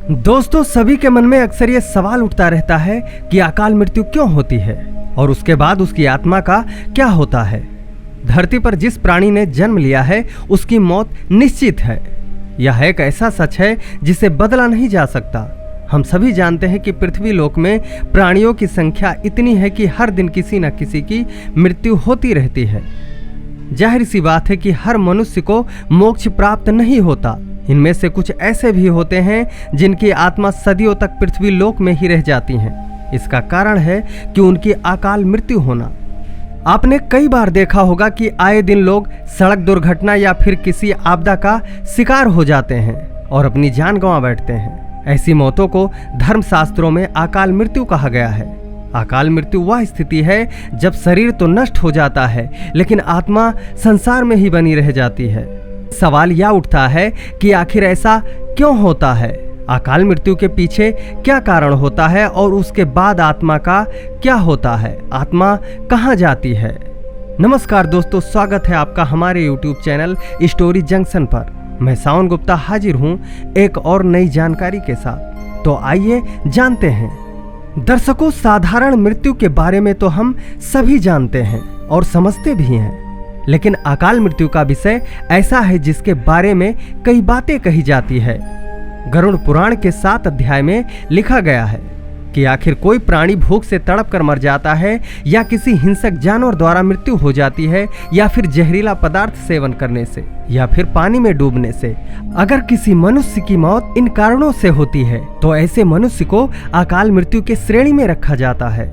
दोस्तों, सभी के मन में अक्सर ये सवाल उठता रहता है कि अकाल मृत्यु क्यों होती है और उसके बाद उसकी आत्मा का क्या होता है। धरती पर जिस प्राणी ने जन्म लिया है उसकी मौत निश्चित है। यह एक ऐसा सच है जिसे बदला नहीं जा सकता। हम सभी जानते हैं कि पृथ्वी लोक में प्राणियों की संख्या इतनी है कि हर दिन किसी न किसी की मृत्यु होती रहती है। जाहिर सी बात है कि हर मनुष्य को मोक्ष प्राप्त नहीं होता। इनमें से कुछ ऐसे भी होते हैं जिनकी आत्मा सदियों तक पृथ्वी लोक में ही रह जाती हैं। इसका कारण है कि उनकी अकाल मृत्यु होना। आपने कई बार देखा होगा कि आए दिन लोग सड़क दुर्घटना या फिर किसी आपदा का शिकार हो जाते हैं और अपनी जान गंवा बैठते हैं। ऐसी मौतों को धर्मशास्त्रों में अकाल मृत्यु कहा गया है। अकाल मृत्यु वह स्थिति है जब शरीर तो नष्ट हो जाता है लेकिन आत्मा संसार में ही बनी रह जाती है। सवाल यह उठता है कि आखिर ऐसा क्यों होता है? अकाल मृत्यु के पीछे क्या कारण होता है और उसके बाद आत्मा का क्या होता है? आत्मा कहाँ जाती है? नमस्कार दोस्तों, स्वागत है आपका हमारे YouTube चैनल स्टोरी जंक्शन पर। मैं सावन गुप्ता हाजिर हूँ एक और नई जानकारी के साथ। तो आइए जानते हैं। दर्शकों, साधारण मृत्यु के बारे में तो हम सभी जानते हैं और समझते भी हैं, लेकिन अकाल मृत्यु का विषय ऐसा है जिसके बारे में कई बातें कही जाती है। गरुड़ पुराण के 7 अध्याय में लिखा गया है कि आखिर कोई प्राणी भूख से तड़प कर मर जाता है या किसी हिंसक जानवर द्वारा मृत्यु हो जाती है या फिर जहरीला पदार्थ सेवन करने से या फिर पानी में डूबने से। अगर किसी मनुष्य की मौत इन कारणों से होती है तो ऐसे मनुष्य को अकाल मृत्यु के श्रेणी में रखा जाता है।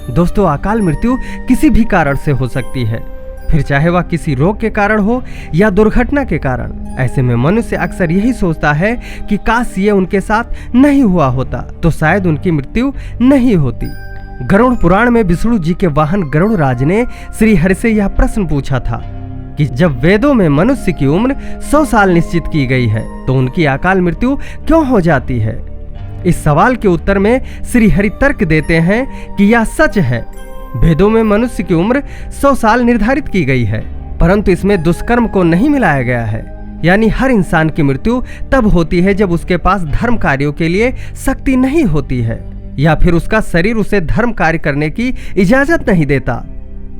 दोस्तों, अकाल मृत्यु किसी भी कारण से हो सकती है, फिर चाहे वह किसी रोग के कारण हो या दुर्घटना के कारण। ऐसे में मनुष्य अक्सर यही सोचता है कि काश ये उनके साथ नहीं हुआ होता तो शायद उनकी मृत्यु नहीं होती। गरुड़ पुराण में विष्णु जी के वाहन गरुड़ राज ने श्री हरि से यह प्रश्न पूछा था कि जब वेदों में मनुष्य की उम्र 100 साल निश्चित की गई है तो उनकी अकाल मृत्यु क्यों हो जाती है? इस सवाल के उत्तर में श्री हरि तर्क देते हैं कि यह सच है। वेदों में मनुष्य की उम्र 100 साल निर्धारित की गई है, परंतु इसमें दुष्कर्म को नहीं मिलाया गया है। यानी हर इंसान की मृत्यु तब होती है जब उसके पास धर्म कार्यों के लिए शक्ति नहीं होती है या फिर उसका शरीर उसे धर्म कार्य करने की इजाजत नहीं देता।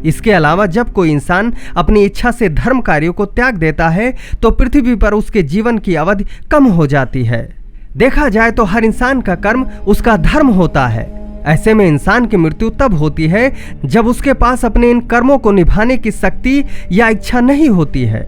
इसके अलावा जब कोई इंसान अपनी इच्छा से धर्म कार्यों को त्याग देता है तो पृथ्वी पर उसके जीवन की अवधि कम हो जाती है। देखा जाए तो हर इंसान का कर्म उसका धर्म होता है। ऐसे में इंसान की मृत्यु तब होती है जब उसके पास अपने इन कर्मों को निभाने की शक्ति या इच्छा नहीं होती है।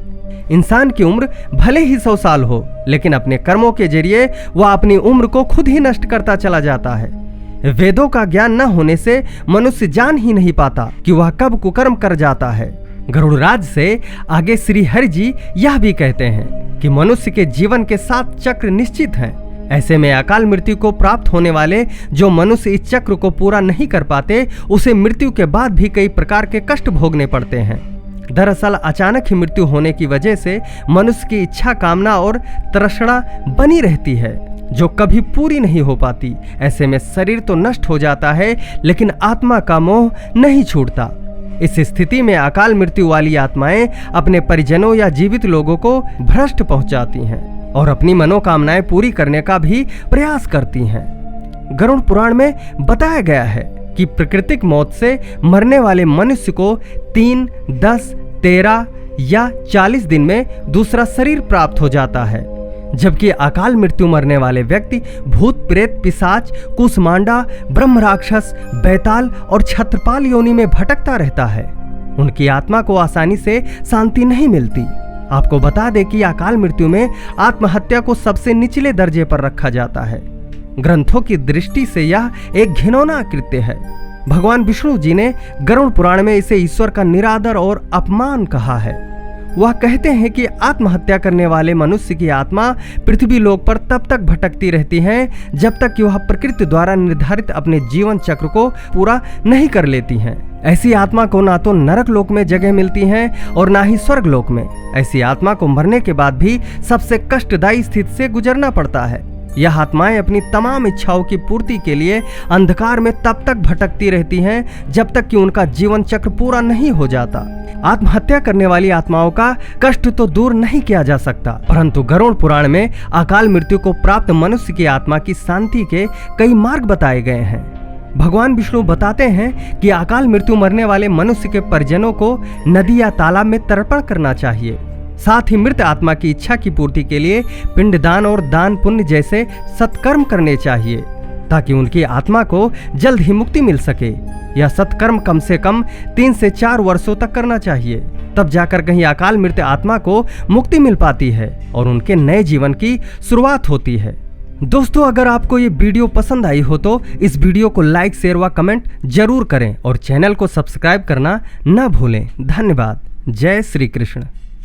इंसान की उम्र भले ही 100 साल हो, लेकिन अपने कर्मों के जरिए वह अपनी उम्र को खुद ही नष्ट करता चला जाता है। वेदों का ज्ञान न होने से मनुष्य जान ही नहीं पाता कि वह कब कुकर्म कर जाता है। गरुड़राज से आगे श्री हरि जी यह भी कहते हैं कि मनुष्य के जीवन के 7 चक्र निश्चित हैं। ऐसे में अकाल मृत्यु को प्राप्त होने वाले जो मनुष्य इस चक्र को पूरा नहीं कर पाते उसे मृत्यु के बाद भी कई प्रकार के कष्ट भोगने पड़ते हैं। दरअसल अचानक ही मृत्यु होने की वजह से मनुष्य की इच्छा, कामना और तृष्णा बनी रहती है जो कभी पूरी नहीं हो पाती। ऐसे में शरीर तो नष्ट हो जाता है लेकिन आत्मा का मोह नहीं छूटता। इस स्थिति में अकाल मृत्यु वाली आत्माएं अपने परिजनों या जीवित लोगों को भ्रष्ट पहुंचाती हैं और अपनी मनोकामनाएं पूरी करने का भी प्रयास करती हैं। गरुड़ पुराण में बताया गया है कि प्राकृतिक मौत से मरने वाले मनुष्य को 3, 10, 13 या 40 दिन में दूसरा शरीर प्राप्त हो जाता है, जबकि अकाल मृत्यु मरने वाले व्यक्ति भूत, प्रेत, पिशाच, कुष्मांडा, ब्रह्म राक्षस, बैताल और छत्रपाल योनि में भटकता रहता है। उनकी आत्मा को आसानी से शांति नहीं मिलती। आपको बता दें कि अकाल मृत्यु में आत्महत्या को सबसे निचले दर्जे पर रखा जाता है। ग्रंथों की दृष्टि से यह एक घिनौना कृत्य है। भगवान विष्णु जी ने गरुड़ पुराण में इसे ईश्वर का निरादर और अपमान कहा है। वह कहते हैं कि आत्महत्या करने वाले मनुष्य की आत्मा पृथ्वी लोक पर तब तक भटकती रहती है जब तक कि वह प्रकृति द्वारा निर्धारित अपने जीवन चक्र को पूरा नहीं कर लेती हैं। ऐसी आत्मा को ना तो नरक लोक में जगह मिलती है और ना ही स्वर्ग लोक में। ऐसी आत्मा को मरने के बाद भी सबसे कष्टदायी स्थिति से गुजरना पड़ता है। यह आत्माएं अपनी तमाम इच्छाओं की पूर्ति के लिए अंधकार में तब तक भटकती रहती हैं जब तक कि उनका जीवन चक्र पूरा नहीं हो जाता। आत्महत्या करने वाली आत्माओं का कष्ट तो दूर नहीं किया जा सकता, परंतु गरुड़ पुराण में अकाल मृत्यु को प्राप्त मनुष्य की आत्मा की शांति के कई मार्ग बताए गए हैं। भगवान विष्णु बताते हैं कि अकाल मृत्यु मरने वाले मनुष्य के परिजनों को नदी या तालाब में तर्पण करना चाहिए। साथ ही मृत आत्मा की इच्छा की पूर्ति के लिए पिंडदान और दान पुण्य जैसे सत्कर्म करने चाहिए ताकि उनकी आत्मा को जल्द ही मुक्ति मिल सके। यह सत्कर्म कम से कम 3 से 4 वर्षों तक करना चाहिए, तब जाकर कहीं अकाल मृत आत्मा को मुक्ति मिल पाती है और उनके नए जीवन की शुरुआत होती है। दोस्तों, अगर आपको ये वीडियो पसंद आई हो तो इस वीडियो को लाइक, शेयर व कमेंट जरूर करें और चैनल को सब्सक्राइब करना न भूलें। धन्यवाद। जय श्री कृष्ण।